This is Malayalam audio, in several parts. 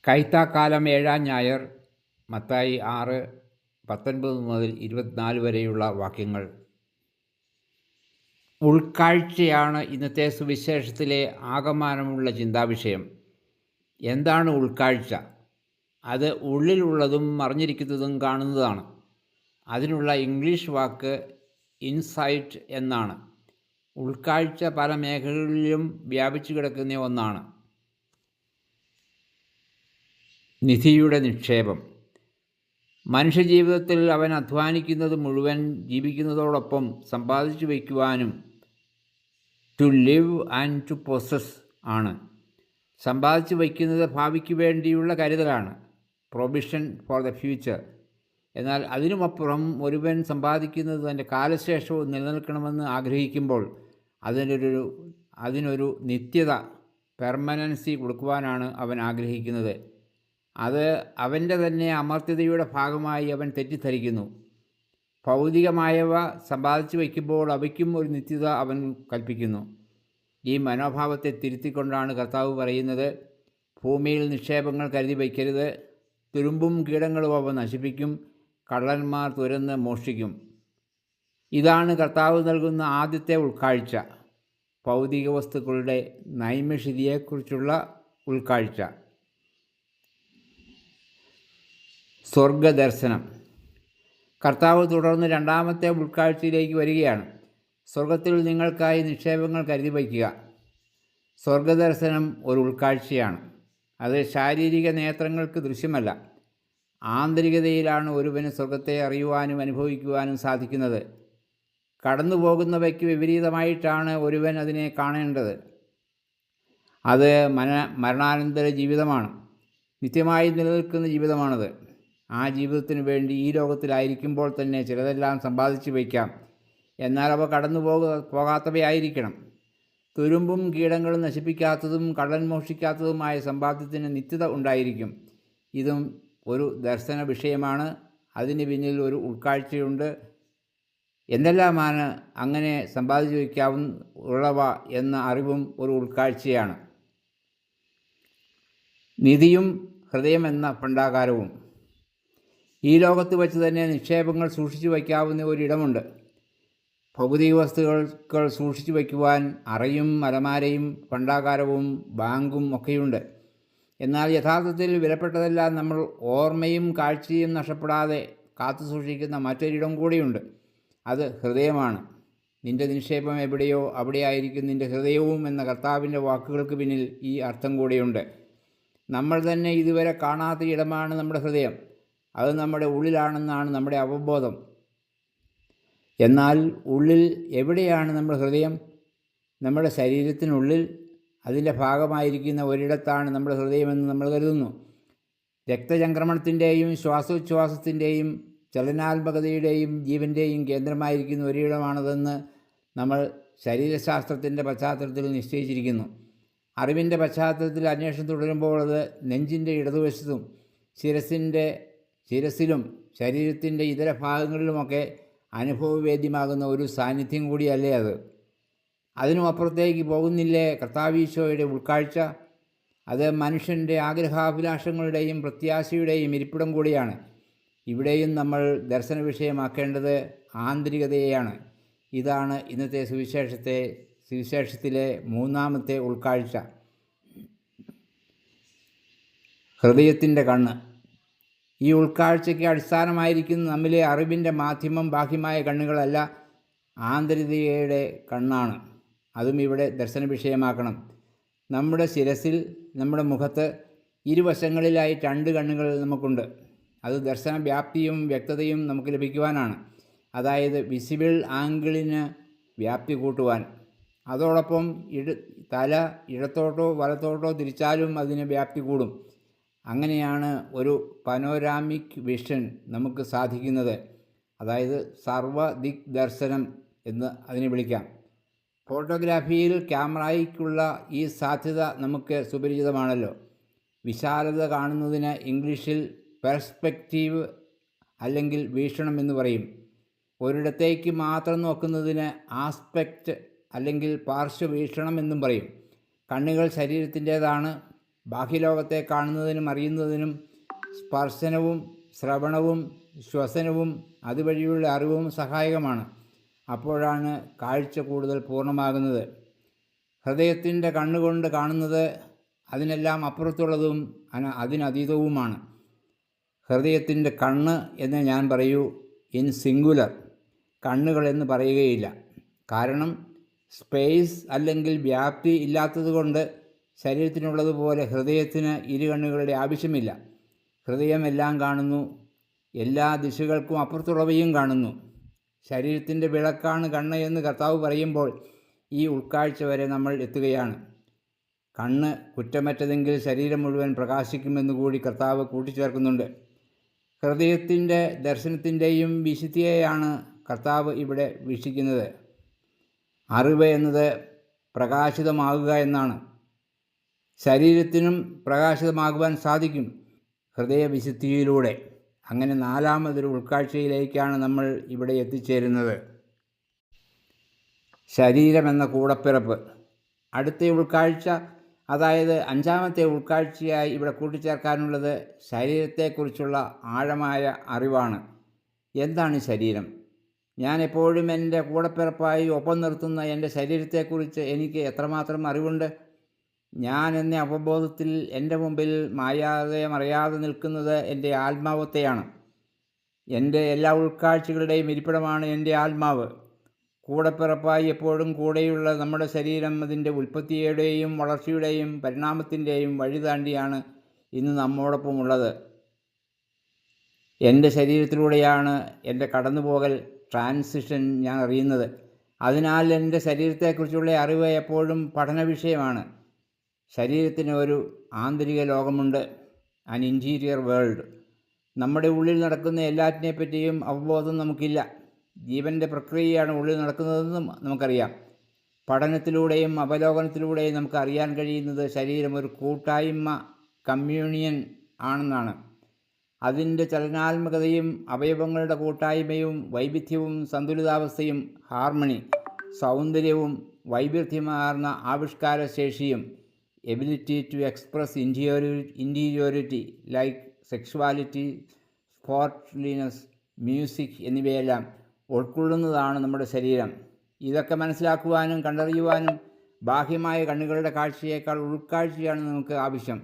കൈത്താക്കാലം 7-ാം ഞായർ മത്തായി 6:19 മുതൽ 24 വരെയുള്ള വാക്യങ്ങൾ. ഉൾക്കാഴ്ചയാണ് ഇന്നത്തെ സുവിശേഷത്തിലെ ആകമാനമുള്ള ചിന്താവിഷയം. എന്താണ് ഉൾക്കാഴ്ച? അത് ഉള്ളിലുള്ളതും മറഞ്ഞിരിക്കുന്നതും കാണുന്നതാണ്. അതിനുള്ള ഇംഗ്ലീഷ് വാക്ക് ഇൻസൈറ്റ് എന്നാണ്. ഉൾക്കാഴ്ച പല മേഖലകളിലും വ്യാപിച്ചു കിടക്കുന്ന ഒന്നാണ്. നിധിയുടെ നിക്ഷേപം. മനുഷ്യജീവിതത്തിൽ അവൻ അധ്വാനിക്കുന്നത് മുഴുവൻ ജീവിക്കുന്നതോടൊപ്പം സമ്പാദിച്ചു വയ്ക്കുവാനും to live and to possess ആണ്. സമ്പാദിച്ചു വയ്ക്കുന്നത് ഭാവിക്ക് വേണ്ടിയുള്ള കരുതലാണ്, പ്രൊവിഷൻ ഫോർ ദ ഫ്യൂച്ചർ. എന്നാൽ അതിനുമപ്പുറം ഒരുവൻ സമ്പാദിക്കുന്നത് തൻ്റെ കാലശേഷവും നിലനിൽക്കണമെന്ന് ആഗ്രഹിക്കുമ്പോൾ അതിനൊരു നിത്യത, പെർമനൻസി കൊടുക്കുവാനാണ് അവൻ ആഗ്രഹിക്കുന്നത്. അത് അവൻ്റെ തന്നെ അമർത്യതയുടെ ഭാഗമായി അവൻ തെറ്റിദ്ധരിക്കുന്നു. ഭൗതികമായവ സമ്പാദിച്ചു വയ്ക്കുമ്പോൾ അവയ്ക്കും ഒരു നിത്യത അവൻ കൽപ്പിക്കുന്നു. ഈ മനോഭാവത്തെ തിരുത്തിക്കൊണ്ടാണ് കർത്താവ് പറയുന്നത്, ഭൂമിയിൽ നിക്ഷേപങ്ങൾ കരുതി വയ്ക്കരുത്, തുരുമ്പും കീടങ്ങളും അവ നശിപ്പിക്കും, കള്ളന്മാർ തുരന്ന് മോഷ്ടിക്കും. ഇതാണ് കർത്താവ് നൽകുന്ന ആദ്യത്തെ ഉൾക്കാഴ്ച, ഭൗതിക വസ്തുക്കളുടെ നൈമിഷികതയെക്കുറിച്ചുള്ള ഉൾക്കാഴ്ച. സ്വർഗദർശനം. കർത്താവ് തുടർന്ന് രണ്ടാമത്തെ ഉൾക്കാഴ്ചയിലേക്ക് വരികയാണ്. സ്വർഗത്തിൽ നിങ്ങൾക്കായി നിക്ഷേപങ്ങൾ കരുതി വയ്ക്കുക. സ്വർഗദർശനം ഒരു ഉൾക്കാഴ്ചയാണ്. അത് ശാരീരിക നേത്രങ്ങൾക്ക് ദൃശ്യമല്ല. ആന്തരികതയിലാണ് ഒരുവന് സ്വർഗത്തെ അറിയുവാനും അനുഭവിക്കുവാനും സാധിക്കുന്നത്. കടന്നു പോകുന്നവയ്ക്ക് വിപരീതമായിട്ടാണ് ഒരുവൻ അതിനെ കാണേണ്ടത്. അത് മരണാനന്തര ജീവിതമാണ്. നിത്യമായി നിലനിൽക്കുന്ന ജീവിതമാണത്. ആ ജീവിതത്തിന് വേണ്ടി ഈ ലോകത്തിലായിരിക്കുമ്പോൾ തന്നെ ചിലതെല്ലാം സമ്പാദിച്ചു വയ്ക്കാം. എന്നാൽ അവ കടന്നു പോകാത്തവയായിരിക്കണം. തുരുമ്പും കീടങ്ങളും നശിപ്പിക്കാത്തതും കള്ളൻ മോഷ്ടിക്കാത്തതുമായ സമ്പാദ്യത്തിന് നിത്യത ഉണ്ടായിരിക്കും. ഇതും ഒരു ദർശന വിഷയമാണ്. അതിന് പിന്നിൽ ഒരു ഉൾക്കാഴ്ചയുണ്ട്. എന്തെല്ലാമാണ് അങ്ങനെ സമ്പാദിച്ചു വയ്ക്കാവുന്നവ എന്ന അറിവും ഒരു ഉൾക്കാഴ്ചയാണ്. നിധിയും ഹൃദയമെന്ന ഭണ്ഡാകാരവും. ഈ ലോകത്ത് വച്ച് തന്നെ നിക്ഷേപങ്ങൾ സൂക്ഷിച്ചു വയ്ക്കാവുന്ന ഒരിടമുണ്ട്. ഭൗതിക വസ്തുക്കൾ സൂക്ഷിച്ചു വയ്ക്കുവാൻ അറയും അലമാരയും ഭണ്ഡാകാരവും ബാങ്കും ഒക്കെയുണ്ട്. എന്നാൽ യഥാർത്ഥത്തിൽ വിലപ്പെട്ടതെല്ലാം നമ്മൾ ഓർമ്മയും കാഴ്ചയും നഷ്ടപ്പെടാതെ കാത്തു സൂക്ഷിക്കുന്ന മറ്റൊരിടം കൂടിയുണ്ട്. അത് ഹൃദയമാണ്. നിൻ്റെ നിക്ഷേപം എവിടെയോ അവിടെയായിരിക്കും നിൻ്റെ ഹൃദയവും എന്ന കർത്താവിൻ്റെ വാക്കുകൾക്ക് പിന്നിൽ ഈ അർത്ഥം കൂടിയുണ്ട്. നമ്മൾ തന്നെ ഇതുവരെ കാണാത്ത ഇടമാണ് നമ്മുടെ ഹൃദയം. അത് നമ്മുടെ ഉള്ളിലാണെന്നാണ് നമ്മുടെ അവബോധം. എന്നാൽ ഉള്ളിൽ എവിടെയാണ് നമ്മുടെ ഹൃദയം? നമ്മുടെ ശരീരത്തിനുള്ളിൽ അതിൻ്റെ ഭാഗമായിരിക്കുന്ന ഒരിടത്താണ് നമ്മുടെ ഹൃദയമെന്ന് നമ്മൾ കരുതുന്നു. രക്തചംക്രമണത്തിൻ്റെയും ശ്വാസോച്ഛ്വാസത്തിൻ്റെയും ചലനാത്മകതയുടെയും ജീവൻ്റെയും കേന്ദ്രമായിരിക്കുന്ന ഒരിടമാണതെന്ന് നമ്മൾ ശരീരശാസ്ത്രത്തിൻ്റെ പശ്ചാത്തലത്തിൽ നിശ്ചയിച്ചിരിക്കുന്നു. അറിവിൻ്റെ പശ്ചാത്തലത്തിൽ അന്വേഷണം തുടരുമ്പോൾ അത് നെഞ്ചിൻ്റെ ഇടതുവശത്തും ശിരസിലും ശരീരത്തിൻ്റെ ഇതര ഭാഗങ്ങളിലുമൊക്കെ അനുഭവവേദ്യമാകുന്ന ഒരു സാന്നിധ്യം കൂടിയല്ലേ അത്? അതിനും അപ്പുറത്തേക്ക് പോകുന്നില്ലേ കർത്താവീശോയുടെ ഉൾക്കാഴ്ച? അത് മനുഷ്യൻ്റെ ആഗ്രഹാഭിലാഷങ്ങളുടെയും പ്രത്യാശയുടെയും ഇരിപ്പിടം കൂടിയാണ്. ഇവിടെയും നമ്മൾ ദർശന വിഷയമാക്കേണ്ടത് ആന്തരികതയെയാണ്. ഇതാണ് ഇന്നത്തെ സുവിശേഷത്തിലെ മൂന്നാമത്തെ ഉൾക്കാഴ്ച, ഹൃദയത്തിൻ്റെ കണ്ണ്. ഈ ഉൾക്കാഴ്ചയ്ക്ക് അടിസ്ഥാനമായിരിക്കുന്ന നമ്മിലെ അറിവിൻ്റെ മാധ്യമം ബാഹ്യമായ കണ്ണുകളല്ല, ആന്തരികതയുടെ കണ്ണാണ്. അതും ഇവിടെ ദർശന വിഷയമാക്കണം. നമ്മുടെ ശിരസിൽ, നമ്മുടെ മുഖത്ത് ഇരുവശങ്ങളിലായി 2 കണ്ണുകൾ നമുക്കുണ്ട്. അത് ദർശന വ്യാപ്തിയും വ്യക്തതയും നമുക്ക് ലഭിക്കുവാനാണ്. അതായത് വിസിബിൾ ആംഗിളിന് വ്യാപ്തി കൂട്ടുവാൻ. അതോടൊപ്പം തല ഇടത്തോട്ടോ വലത്തോട്ടോ തിരിച്ചാലും അതിന് വ്യാപ്തി കൂടും. അങ്ങനെയാണ് ഒരു പനോരാമിക് വിഷൻ നമുക്ക് സാധിക്കുന്നത്. അതായത് സർവദിക് ദർശനം എന്ന് അതിനെ വിളിക്കാം. ഫോട്ടോഗ്രാഫിയിൽ ക്യാമറയ്ക്കുള്ള ഈ സാധ്യത നമുക്ക് സുപരിചിതമാണല്ലോ. വിശാലത കാണുന്നതിന് ഇംഗ്ലീഷിൽ പെർസ്പെക്റ്റീവ് അല്ലെങ്കിൽ വീക്ഷണം എന്ന് പറയും. ഒരിടത്തേക്ക് മാത്രം നോക്കുന്നതിന് ആസ്പെക്റ്റ് അല്ലെങ്കിൽ പാർശ്വവീക്ഷണം എന്നും പറയും. കണ്ണുകൾ ശരീരത്തിൻ്റേതാണ്. ബാഹ്യലോകത്തെ കാണുന്നതിനും അറിയുന്നതിനും സ്പർശനവും ശ്രവണവും ശ്വസനവും അതുവഴിയുള്ള അറിവും സഹായകമാണ്. അപ്പോഴാണ് കാഴ്ച കൂടുതൽ പൂർണ്ണമാകുന്നത്. ഹൃദയത്തിൻ്റെ കണ്ണുകൊണ്ട് കാണുന്നത് അതിനെല്ലാം അപ്പുറത്തുള്ളതും അതിനതീതവുമാണ്. ഹൃദയത്തിൻ്റെ കണ്ണ് എന്ന് ഞാൻ പറയൂ, ഇൻ സിംഗുലർ, കണ്ണുകൾ എന്ന് പറയുകയില്ല. കാരണം സ്പേസ് അല്ലെങ്കിൽ വ്യാപ്തി ഇല്ലാത്തതുകൊണ്ട് ശരീരത്തിനുള്ളതുപോലെ ഹൃദയത്തിന് ഇരു കണ്ണുകളുടെ ആവശ്യമില്ല. ഹൃദയം എല്ലാം കാണുന്നു, എല്ലാ ദിശകൾക്കും അപ്പുറത്തുള്ളവയും കാണുന്നു. ശരീരത്തിൻ്റെ വിളക്കാണ് കണ്ണ് എന്ന് കർത്താവ് പറയുമ്പോൾ ഈ ഉൾക്കാഴ്ച വരെ നമ്മൾ എത്തുകയാണ്. കണ്ണ് കുറ്റമറ്റതെങ്കിൽ ശരീരം മുഴുവൻ പ്രകാശിക്കുമെന്ന് കൂടി കർത്താവ് കൂട്ടിച്ചേർക്കുന്നുണ്ട്. ഹൃദയത്തിൻ്റെ ദർശനത്തിൻ്റെയും വിശുദ്ധിയെയാണ് കർത്താവ് ഇവിടെ വീക്ഷിക്കുന്നത്. അറിവ് എന്നത് പ്രകാശിതമാകുക എന്നാണ്. ശരീരത്തിനും പ്രകാശിതമാകുവാൻ സാധിക്കും ഹൃദയവിശുദ്ധിയിലൂടെ. അങ്ങനെ നാലാമതൊരു ഉൾക്കാഴ്ചയിലേക്കാണ് നമ്മൾ ഇവിടെ എത്തിച്ചേരുന്നത്. ശരീരമെന്ന കൂടപ്പിറപ്പ്. അടുത്ത ഉൾക്കാഴ്ച, അതായത് അഞ്ചാമത്തെ ഉൾക്കാഴ്ചയായി ഇവിടെ കൂട്ടിച്ചേർക്കാനുള്ളത് ശരീരത്തെക്കുറിച്ചുള്ള ആഴമായ അറിവാണ്. എന്താണ് ശരീരം? ഞാൻ എപ്പോഴും എൻ്റെ കൂടപ്പിറപ്പായി ഒപ്പം നിർത്തുന്ന എൻ്റെ ശരീരത്തെക്കുറിച്ച് എനിക്ക് എത്രമാത്രം അറിവുണ്ട്? ഞാൻ എന്ന അവബോധത്തിൽ എൻ്റെ മുമ്പിൽ മറയാതെ നിൽക്കുന്നത് എൻ്റെ ആത്മാവത്തെയാണ്. എൻ്റെ എല്ലാ ഉൾക്കാഴ്ചകളുടെയും ഇരിപ്പിടമാണ് എൻ്റെ ആത്മാവ്. കൂടപ്പിറപ്പായി എപ്പോഴും കൂടെയുള്ള നമ്മുടെ ശരീരം അതിൻ്റെ ഉൽപ്പത്തിയുടെയും വളർച്ചയുടെയും പരിണാമത്തിൻ്റെയും വഴി താണ്ടിയാണ് ഇന്ന് നമ്മോടൊപ്പം ഉള്ളത്. എൻ്റെ ശരീരത്തിലൂടെയാണ് എൻ്റെ കടന്നുപോകൽ, ട്രാൻസിഷൻ ഞാൻ അറിയുന്നത്. അതിനാൽ എൻ്റെ ശരീരത്തെക്കുറിച്ചുള്ള അറിവ് എപ്പോഴും പഠന വിഷയമാണ്. ശരീരത്തിന് ഒരു ആന്തരിക ലോകമുണ്ട്, ആൻ ഇൻറ്റീരിയർ വേൾഡ്. നമ്മുടെ ഉള്ളിൽ നടക്കുന്ന എല്ലാറ്റിനെപ്പറ്റിയും അവബോധം നമുക്കില്ല. ജീവൻ്റെ പ്രക്രിയയാണ് ഉള്ളിൽ നടക്കുന്നതെന്നും നമുക്കറിയാം. പഠനത്തിലൂടെയും അവലോകനത്തിലൂടെയും നമുക്ക് അറിയാൻ കഴിയുന്നത് ശരീരം ഒരു കൂട്ടായ്മ, കമ്മ്യൂണിയൻ ആണെന്നാണ്. അതിൻ്റെ ചലനാത്മകതയും അവയവങ്ങളുടെ കൂട്ടായ്മയും വൈവിധ്യവും സന്തുലിതാവസ്ഥയും ഹാർമണി, സൗന്ദര്യവും വൈവിധ്യമാർന്ന ആവിഷ്കാരശേഷിയും ability to express interiority like sexuality, sportliness, music എന്നിവയെല്ലാം ഉൾക്കൊള്ളുന്നതാണ് നമ്മുടെ ശരീരം. ഇതൊക്കെ മനസ്സിലാക്കുവാനും കണ്ടറിയുവാനും ബാഹ്യമായ കണ്ണുകളുടെ കാഴ്ചയേക്കാൾ ഉൾക്കാഴ്ചയാണ് നമുക്ക് ആവശ്യം.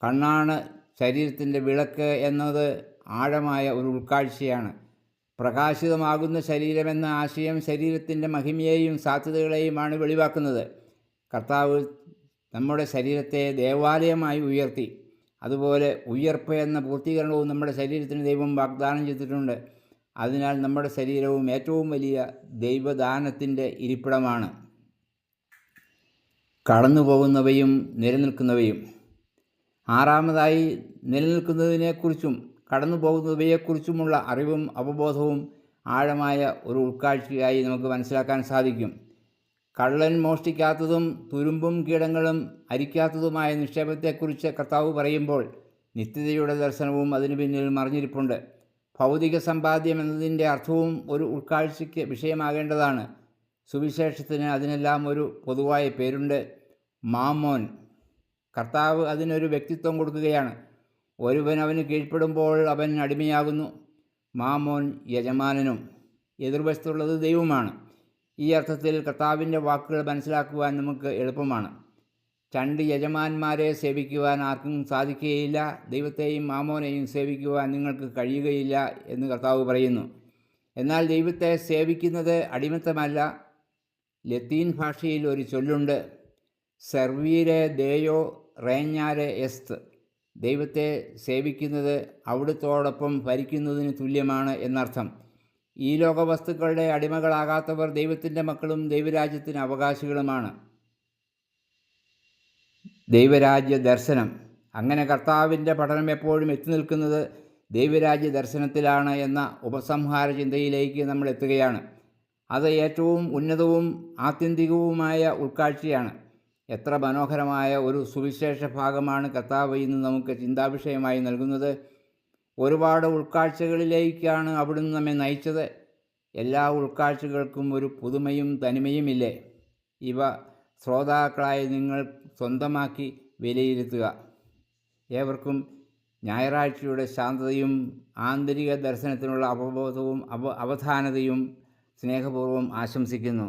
കണ്ണാണ് ശരീരത്തിൻ്റെ വിളക്ക് എന്നത് ആഴമായ ഒരു ഉൾക്കാഴ്ചയാണ്. പ്രകാശിതമാകുന്ന ശരീരമെന്ന ആശയം ശരീരത്തിൻ്റെ മഹിമയെയും സാധ്യതകളെയുമാണ് വെളിവാക്കുന്നത്. കർത്താവ് നമ്മുടെ ശരീരത്തെ ദേവാലയമായി ഉയർത്തി. അതുപോലെ ഉയർപ്പ് എന്ന പൂർത്തീകരണവും നമ്മുടെ ശരീരത്തിന് ദൈവം വാഗ്ദാനം ചെയ്തിട്ടുണ്ട്. അതിനാൽ നമ്മുടെ ശരീരവും ഏറ്റവും വലിയ ദൈവദാനത്തിൻ്റെ ഇരിപ്പിടമാണ്. കടന്നു പോകുന്നവയും നിലനിൽക്കുന്നവയും. ആറാമതായി, നിലനിൽക്കുന്നതിനെക്കുറിച്ചും കടന്നു പോകുന്നവയെക്കുറിച്ചുമുള്ള അറിവും അവബോധവും ആഴമായ ഒരു ഉൾക്കാഴ്ചയായി നമുക്ക് മനസ്സിലാക്കാൻ സാധിക്കും. കള്ളൻ മോഷ്ടിക്കാത്തതും തുരുമ്പും കീടങ്ങളും അരിക്കാത്തതുമായ നിക്ഷേപത്തെക്കുറിച്ച് കർത്താവ് പറയുമ്പോൾ നിത്യതയുടെ ദർശനവും അതിനു പിന്നിൽ മറിഞ്ഞിരിപ്പുണ്ട്. ഭൗതിക സമ്പാദ്യം എന്നതിൻ്റെ അർത്ഥവും ഒരു ഉൾക്കാഴ്ചയ്ക്ക് വിഷയമാകേണ്ടതാണ്. സുവിശേഷത്തിന് അതിനെല്ലാം ഒരു പൊതുവായ പേരുണ്ട്, മാമോൻ. കർത്താവ് അതിനൊരു വ്യക്തിത്വം കൊടുക്കുകയാണ്. ഒരുവൻ അവന് കീഴ്പ്പെടുമ്പോൾ അവൻ അടിമയാകുന്നു. മാമോൻ യജമാനനും. എതിർവശത്തുള്ളത് ദൈവമാണ്. ഈ അർത്ഥത്തിൽ കർത്താവിൻ്റെ വാക്കുകൾ മനസ്സിലാക്കുവാൻ നമുക്ക് എളുപ്പമാണ്. രണ്ട് യജമാന്മാരെ സേവിക്കുവാൻ ആർക്കും സാധിക്കുകയില്ല. ദൈവത്തെയും മാമോനെയും സേവിക്കുവാൻ നിങ്ങൾക്ക് കഴിയുകയില്ല എന്ന് കർത്താവ് പറയുന്നു. എന്നാൽ ദൈവത്തെ സേവിക്കുന്നത് അടിമത്തമല്ല. ലത്തീൻ ഭാഷയിൽ ഒരു ചൊല്ലുണ്ട്, സെർവീരെ ദേയോ റേഞ്ഞാരെ എസ്ത്. ദൈവത്തെ സേവിക്കുന്നത് അവിടുത്തോടൊപ്പം ഭരിക്കുന്നതിന് തുല്യമാണ് എന്നർത്ഥം. ഈ ലോക വസ്തുക്കളുടെ അടിമകളാകാത്തവർ ദൈവത്തിൻ്റെ മക്കളും ദൈവരാജ്യത്തിന് അവകാശികളുമാണ്. ദൈവരാജ്യ ദർശനം. അങ്ങനെ കർത്താവിൻ്റെ പഠനം എപ്പോഴും എത്തി നിൽക്കുന്നത് ദൈവരാജ്യ ദർശനത്തിലാണ് എന്ന ഉപസംഹാര ചിന്തയിലേക്ക് നമ്മൾ എത്തുകയാണ്. അത് ഏറ്റവും ഉന്നതവും ആത്യന്തികവുമായ ഉൾക്കാഴ്ചയാണ്. എത്ര മനോഹരമായ ഒരു സുവിശേഷ ഭാഗമാണ് കർത്താവ് ഇന്ന് നമുക്ക് ചിന്താവിഷയമായി നൽകുന്നത്. ഒരുപാട് ഉൾക്കാഴ്ചകളിലേക്കാണ് അവിടുന്ന് നമ്മെ നയിച്ചത്. എല്ലാ ഉൾക്കാഴ്ചകൾക്കും ഒരു പുതുമയും തനിമയുമില്ലേ? ഇവ ശ്രോതാക്കളായി നിങ്ങൾ സ്വന്തമാക്കി വിലയിരുത്തുക. ഏവർക്കും ഞായറാഴ്ചയുടെ ശാന്തതയും ആന്തരിക ദർശനത്തിനുള്ള അവബോധവും അവധാനതയും സ്നേഹപൂർവ്വം ആശംസിക്കുന്നു.